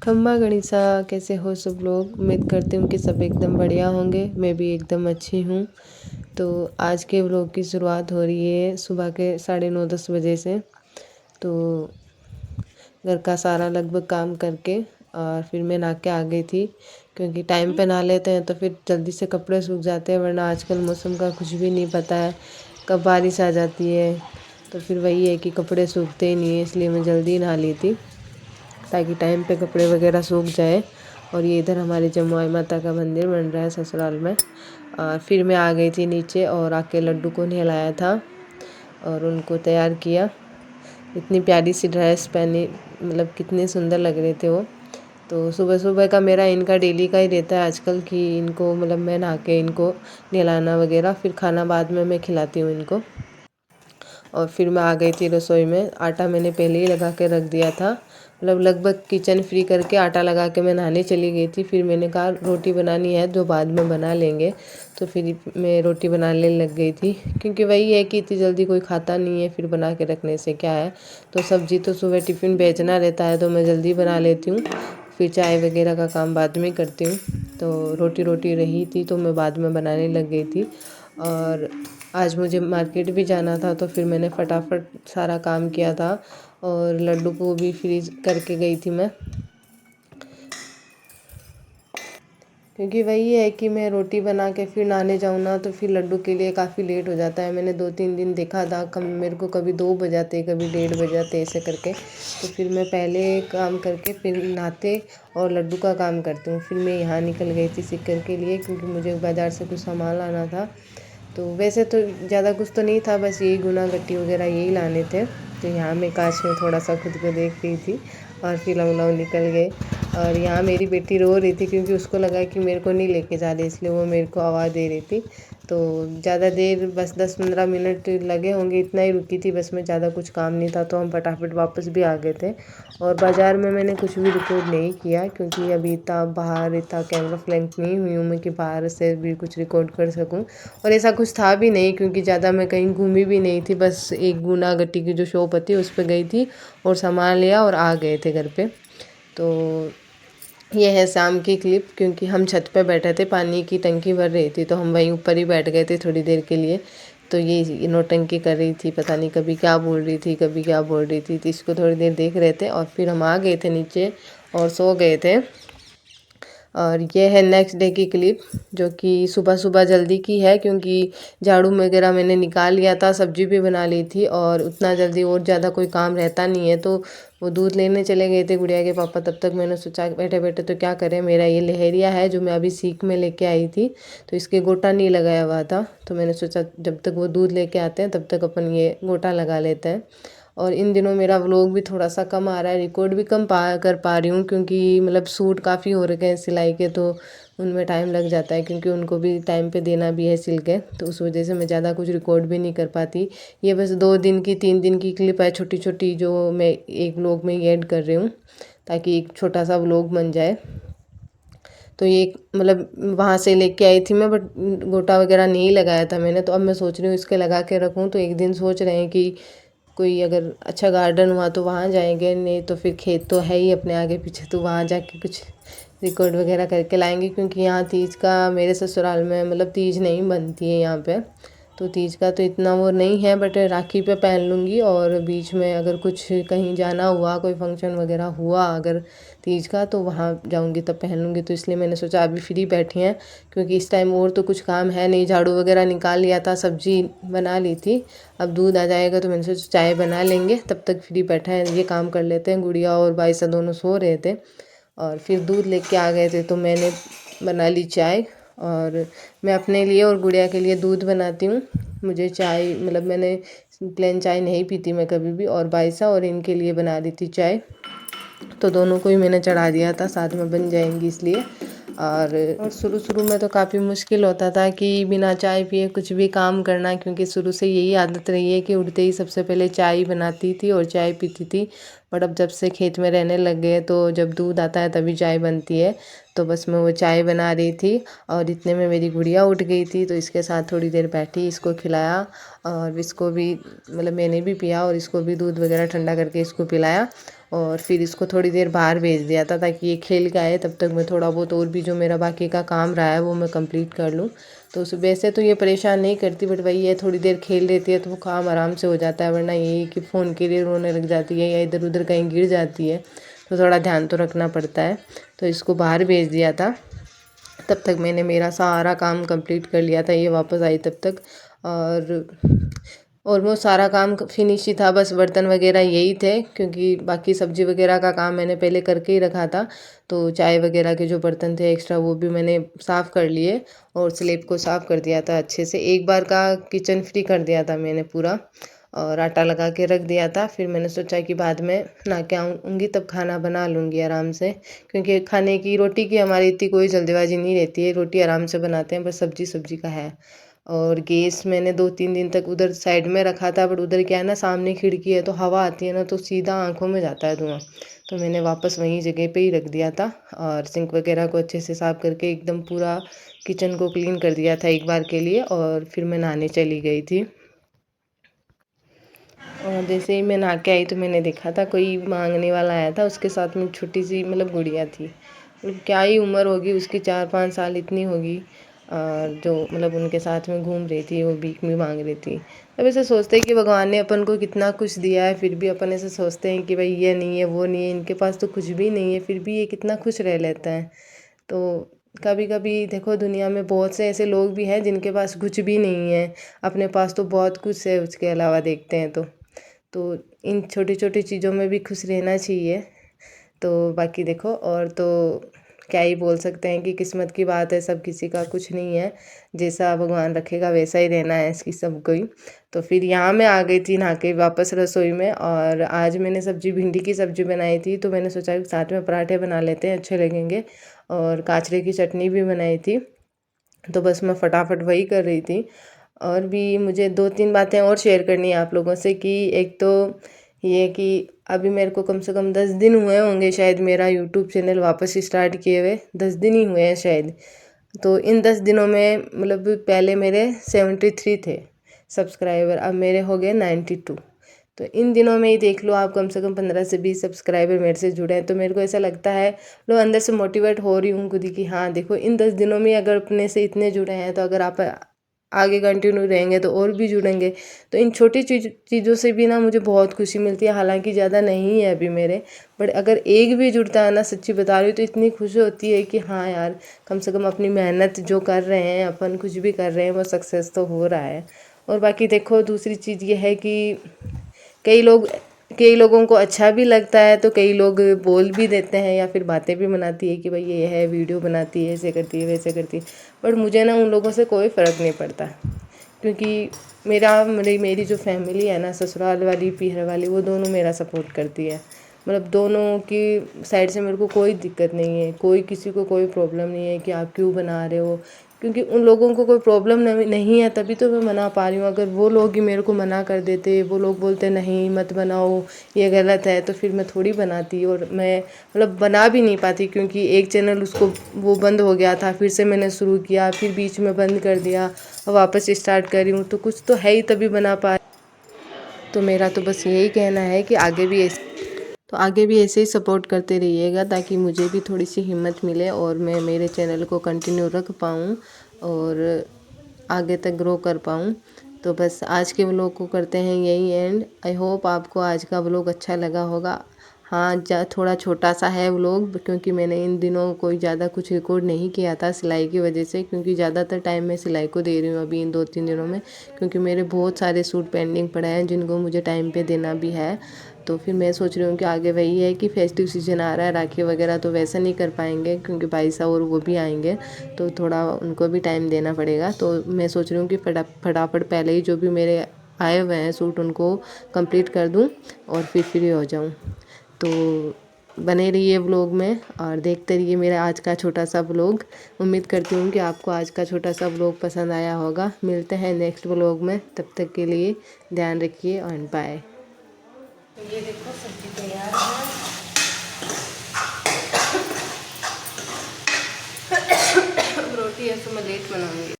खम्मा गणिसा, कैसे हो सब लोग। उम्मीद करती हूँ कि सब एकदम बढ़िया होंगे। मैं भी एकदम अच्छी हूँ। तो आज के व्लॉग की शुरुआत हो रही है सुबह के 9:30-10 बजे से। तो घर का सारा लगभग काम करके और फिर मैं नहा के आ गई थी, क्योंकि टाइम पे नहा लेते हैं तो फिर जल्दी से कपड़े सूख जाते हैं, वरना आजकल मौसम का कुछ भी नहीं पता है, कब बारिश आ जाती है। तो फिर वही है कि कपड़े सूखते ही नहीं है, इसलिए मैं जल्दी नहा ली थी ताकि टाइम पे कपड़े वगैरह सूख जाए। और ये इधर हमारे जमुई माता का मंदिर बन रहा है ससुराल में। और फिर मैं आ गई थी नीचे और आके लड्डू को नहलाया था और उनको तैयार किया। इतनी प्यारी सी ड्रेस पहनी, मतलब कितने सुंदर लग रहे थे वो। तो सुबह सुबह का मेरा इनका डेली का ही रहता है आजकल कि इनको मतलब मैं नहा के इनको नहलाना वगैरह, फिर खाना बाद में मैं खिलाती हूँ इनको। और फिर मैं आ गई थी रसोई में। आटा मैंने पहले ही लगा के रख दिया था, मतलब लगभग किचन फ्री करके आटा लगा के मैं नहाने चली गई थी। फिर मैंने कहा रोटी बनानी है जो बाद में बना लेंगे, तो फिर मैं रोटी बनाने लग गई थी, क्योंकि वही है कि इतनी जल्दी कोई खाता नहीं है, फिर बना के रखने से क्या है। तो सब्जी तो सुबह टिफ़िन भेजना रहता है तो मैं जल्दी बना लेती हूँ, फिर चाय वगैरह का काम बाद में करती हूँ। तो रोटी रही थी तो मैं बाद में बनाने लग गई थी। और आज मुझे मार्केट भी जाना था तो फिर मैंने फटाफट सारा काम किया था और लड्डू को भी फ्रीज करके गई थी मैं, क्योंकि वही है कि मैं रोटी बना के फिर नहाने जाऊँ ना तो फिर लड्डू के लिए काफ़ी लेट हो जाता है। मैंने 2-3 दिन देखा था, मेरे को कभी 2 बज जाते, कभी 1:30 बज जाते ऐसे करके। तो फिर मैं पहले काम करके फिर नहाते और लड्डू का काम करती हूँ। फिर मैं यहाँ निकल गई थी सिक्कर के लिए, क्योंकि मुझे बाज़ार से कुछ सामान लाना था। तो वैसे तो ज़्यादा कुछ तो नहीं था, बस यही गुना गट्टी वगैरह यही लाने थे। तो यहाँ मैं कांच में थोड़ा सा खुद को देख रही थी और फिर हम लोग निकल गए। और यहाँ मेरी बेटी रो रही थी, क्योंकि उसको लगा कि मेरे को नहीं लेके जा रही, इसलिए वो मेरे को आवाज़ दे रही थी। तो ज़्यादा देर, बस 10-15 मिनट लगे होंगे, इतना ही रुकी थी बस मैं, ज़्यादा कुछ काम नहीं था। तो हम फटाफट वापस भी आ गए थे। और बाज़ार में मैंने कुछ भी रिकॉर्ड नहीं किया, क्योंकि अभी इतना कैमरा फ्लैंक नहीं हुई हूँ मैं कि बाहर से भी कुछ रिकॉर्ड कर सकूँ। और ऐसा कुछ था भी नहीं, क्योंकि ज़्यादा मैं कहीं घूमी भी नहीं थी, बस एक गुना गट्टी की जो शॉप होती है उस पर गई थी और सामान लिया और आ गए थे घर पे। तो ये है शाम की क्लिप, क्योंकि हम छत पे बैठे थे, पानी की टंकी भर रही थी तो हम वहीं ऊपर ही बैठ गए थे थोड़ी देर के लिए। तो ये नौटंकी कर रही थी, पता नहीं कभी क्या बोल रही थी कभी क्या बोल रही थी, तो इसको थोड़ी देर देख रहे थे और फिर हम आ गए थे नीचे और सो गए थे। और ये है नेक्स्ट डे की क्लिप, जो कि सुबह सुबह जल्दी की है, क्योंकि झाड़ू वगैरह मैंने निकाल लिया था, सब्जी भी बना ली थी और उतना जल्दी और ज़्यादा कोई काम रहता नहीं है। तो वो दूध लेने चले गए थे गुड़िया के पापा, तब तक मैंने सोचा बैठे बैठे तो क्या करें। मेरा ये लहेरिया है जो मैं अभी सीख में लेके आई थी, तो इसके गोटा नहीं लगाया हुआ था, तो मैंने सोचा जब तक वो दूध लेके आते हैं तब तक अपन ये गोटा लगा लेते हैं। और इन दिनों मेरा व्लॉग भी थोड़ा सा कम आ रहा है, रिकॉर्ड भी कम कर पा रही हूँ, क्योंकि मतलब सूट काफ़ी हो रखे हैं सिलाई के, तो उनमें टाइम लग जाता है, क्योंकि उनको भी टाइम पे देना भी है सिल के। तो उस वजह से मैं ज़्यादा कुछ रिकॉर्ड भी नहीं कर पाती। ये बस 2 दिन की 3 दिन की क्लिप है छोटी छोटी, जो मैं एक व्लॉग में ऐड कर रही हूँ ताकि एक छोटा सा व्लॉग बन जाए। तो ये मतलब वहाँ से लेके आई थी मैं, बट गोटा वगैरह नहीं लगाया था मैंने। तो अब मैं सोच रही हूँ इसके लगा के रखूँ। तो एक दिन सोच रहे हैं कि कोई अगर अच्छा गार्डन हुआ तो वहाँ जाएंगे, नहीं तो फिर खेत तो है ही अपने आगे पीछे, तो वहाँ जाके कुछ रिकॉर्ड वगैरह करके लाएंगे। क्योंकि यहाँ तीज का मेरे ससुराल में मतलब तीज नहीं बनती है यहाँ पे, तो तीज का तो इतना वो नहीं है, बट राखी पे पहन लूँगी। और बीच में अगर कुछ कहीं जाना हुआ, कोई फंक्शन वगैरह हुआ अगर तीज का, तो वहाँ जाऊँगी तब पहन लूँगी। तो इसलिए मैंने सोचा अभी फ्री बैठी हैं, क्योंकि इस टाइम और तो कुछ काम है नहीं, झाड़ू वगैरह निकाल लिया था, सब्जी बना ली थी, अब दूध आ जाएगा तो मैंने सोचा चाय बना लेंगे, तब तक फ्री बैठा है ये काम कर लेते हैं। गुड़िया और भाई साहब दोनों सो रहे थे और फिर दूध लेके आ गए थे, तो मैंने बना ली चाय। और मैं अपने लिए और गुड़िया के लिए दूध बनाती हूँ। मुझे चाय मतलब मैंने प्लेन चाय नहीं पीती मैं कभी भी, और भाई साहब और इनके लिए बना दी थी चाय, तो दोनों को ही मैंने चढ़ा दिया था, साथ में बन जाएंगी इसलिए। और शुरू शुरू में तो काफ़ी मुश्किल होता था कि बिना चाय पिए कुछ भी काम करना, क्योंकि शुरू से यही आदत रही है कि उठते ही सबसे पहले चाय बनाती थी और चाय पीती थी। बट अब जब से खेत में रहने लग गए तो जब दूध आता है तभी चाय बनती है, तो बस मैं वो चाय बना रही थी। और इतने में मेरी गुड़िया उठ गई थी, तो इसके साथ थोड़ी देर बैठी, इसको खिलाया और इसको भी मतलब मैंने भी पिया और इसको भी दूध वगैरह ठंडा करके इसको पिलाया। और फिर इसको थोड़ी देर बाहर भेज दिया था ताकि ये खेल के आए, तब तक मैं थोड़ा बहुत और भी जो मेरा बाकी का काम रहा है वो मैं कंप्लीट कर लूँ। तो वैसे तो ये परेशान नहीं करती, बट वही है थोड़ी देर खेल लेती है तो वो काम आराम से हो जाता है, वरना यही कि फ़ोन के लिए रोने लग जाती है या इधर उधर कहीं गिर जाती है, तो थोड़ा ध्यान तो रखना पड़ता है। तो इसको बाहर भेज दिया था, तब तक मैंने मेरा सारा काम कंप्लीट कर लिया था, ये वापस आई तब तक। और ऑलमोस्ट सारा काम फिनिश ही था, बस बर्तन वगैरह यही थे, क्योंकि बाकी सब्ज़ी वगैरह का काम मैंने पहले करके ही रखा था। तो चाय वगैरह के जो बर्तन थे एक्स्ट्रा वो भी मैंने साफ़ कर लिए और स्लेब को साफ़ कर दिया था अच्छे से। एक बार का किचन फ्री कर दिया था मैंने पूरा, और आटा लगा के रख दिया था। फिर मैंने सोचा कि बाद में नहा के आऊँगी तब खाना बना लूँगी आराम से, क्योंकि खाने की रोटी की हमारी इतनी कोई जल्दबाजी नहीं रहती है, रोटी आराम से बनाते हैं, बस सब्जी का है। और गैस मैंने 2-3 दिन तक उधर साइड में रखा था, बट उधर क्या है ना, सामने खिड़की है तो हवा आती है ना, तो सीधा आंखों में जाता है धुआं। तो मैंने वापस वहीं जगह पे ही रख दिया था, और सिंक वगैरह को अच्छे से साफ़ करके एकदम पूरा किचन को क्लीन कर दिया था एक बार के लिए, और फिर मैं नहाने चली गई थी। और जैसे ही मैं नहा के आई तो मैंने देखा था कोई मांगने वाला आया था, उसके साथ में छोटी सी मतलब गुड़िया थी, मतलब क्या ही उम्र होगी उसकी, 4-5 साल इतनी होगी। और जो मतलब उनके साथ में घूम रही थी, वो भीख भी मांग रही थी। अब ऐसे सोचते हैं कि भगवान ने अपन को कितना कुछ दिया है, फिर भी अपन ऐसे सोचते हैं कि भाई ये नहीं है वो नहीं है, इनके पास तो कुछ भी नहीं है, फिर भी ये कितना खुश रह लेता है। तो कभी कभी देखो दुनिया में बहुत से ऐसे लोग भी हैं जिनके पास कुछ भी नहीं है, अपने पास तो बहुत कुछ है उसके अलावा देखते हैं तो इन छोटी छोटी चीज़ों में भी खुश रहना चाहिए। तो बाकी देखो, और तो क्या ही बोल सकते हैं कि किस्मत की बात है, सब किसी का कुछ नहीं है, जैसा भगवान रखेगा वैसा ही रहना है इसकी सबको ही। तो फिर यहाँ मैं आ गई थी नहा के वापस रसोई में, और आज मैंने सब्जी भिंडी की सब्ज़ी बनाई थी, तो मैंने सोचा कि साथ में पराठे बना लेते हैं, अच्छे लगेंगे। और काचरे की चटनी भी बनाई थी, तो बस मैं फटाफट वही कर रही थी। और भी मुझे 2-3 बातें और शेयर करनी है आप लोगों से, कि एक तो ये कि अभी मेरे को कम से कम 10 दिन हुए होंगे शायद मेरा यूट्यूब चैनल वापस स्टार्ट किए हुए, 10 दिन ही हुए हैं शायद। तो इन 10 दिनों में मतलब पहले मेरे 73 थे सब्सक्राइबर, अब मेरे हो गए 92। तो इन दिनों में ही देख लो आप, कम से कम 15 से 20 सब्सक्राइबर मेरे से जुड़े हैं। तो मेरे को ऐसा लगता है, लो अंदर से मोटिवेट हो रही हूँ खुद ही कि हाँ देखो, इन 10 दिनों में अगर अपने से इतने जुड़े हैं, तो अगर आप आगे कंटिन्यू रहेंगे तो और भी जुड़ेंगे। तो इन छोटी चीज़ों से भी ना मुझे बहुत खुशी मिलती है, हालांकि ज़्यादा नहीं है अभी मेरे, बट अगर एक भी जुड़ता है ना, सच्ची बता रही हूँ, तो इतनी खुशी होती है कि हाँ यार, कम से कम अपनी मेहनत जो कर रहे हैं अपन, कुछ भी कर रहे हैं, वो सक्सेस तो हो रहा है। और बाकी देखो दूसरी चीज़ ये है कि कई लोग कई लोगों को अच्छा भी लगता है, तो कई लोग बोल भी देते हैं या फिर बातें भी बनाती है कि भाई ये है, वीडियो बनाती है, ऐसे करती है वैसे करती है। बट मुझे ना उन लोगों से कोई फ़र्क नहीं पड़ता, क्योंकि मेरी जो फैमिली है ना, ससुराल वाली पीहर वाली, वो दोनों मेरा सपोर्ट करती है। मतलब दोनों की साइड से मेरे को कोई दिक्कत नहीं है, कोई किसी को कोई प्रॉब्लम नहीं है कि आप क्यों बना रहे हो, क्योंकि उन लोगों को कोई प्रॉब्लम नहीं है, तभी तो मैं मना पा रही हूँ। अगर वो लोग ही मेरे को मना कर देते, वो लोग बोलते नहीं मत बनाओ ये गलत है, तो फिर मैं थोड़ी बनाती, और मैं मतलब बना भी नहीं पाती, क्योंकि एक चैनल उसको वो बंद हो गया था, फिर से मैंने शुरू किया, फिर बीच में बंद कर दिया, वापस स्टार्ट कर रही हूँ, तो कुछ तो है ही तभी बना पा। तो मेरा तो बस यही कहना है कि आगे भी ऐसे ही सपोर्ट करते रहिएगा, ताकि मुझे भी थोड़ी सी हिम्मत मिले और मैं मेरे चैनल को कंटिन्यू रख पाऊँ और आगे तक ग्रो कर पाऊँ। तो बस आज के व्लॉग को करते हैं यही एंड। आई होप आपको आज का व्लॉग अच्छा लगा होगा। हाँ, थोड़ा छोटा सा है व्लॉग, क्योंकि मैंने इन दिनों कोई ज़्यादा कुछ रिकॉर्ड नहीं किया था सिलाई की वजह से, क्योंकि ज़्यादातर टाइम मैं सिलाई को दे रही हूँ अभी इन 2-3 दिनों में, क्योंकि मेरे बहुत सारे सूट पेंडिंग पड़े हैं जिनको मुझे टाइम पे देना भी है। तो फिर मैं सोच रही हूँ कि आगे वही है कि फेस्टिव सीजन आ रहा है, राखी वगैरह तो वैसे नहीं कर पाएंगे, क्योंकि भाई साहब और वो भी आएंगे, तो थोड़ा उनको भी टाइम देना पड़ेगा। तो मैं सोच रही हूँ कि फटाफट पहले ही जो भी मेरे आए हुए हैं सूट उनको कंप्लीट कर दूँ और फिर फ्री हो जाऊँ। तो बने रहिए व्लॉग में और देखते रहिए मेरा आज का छोटा सा व्लॉग। उम्मीद करती हूँ कि आपको आज का छोटा सा व्लॉग पसंद आया होगा। मिलते हैं नेक्स्ट व्लॉग में, तब तक के लिए ध्यान रखिए और बाय। ये देखो सब्जी तैयार है। रोटी है तो मैं लेट बनाऊंगी।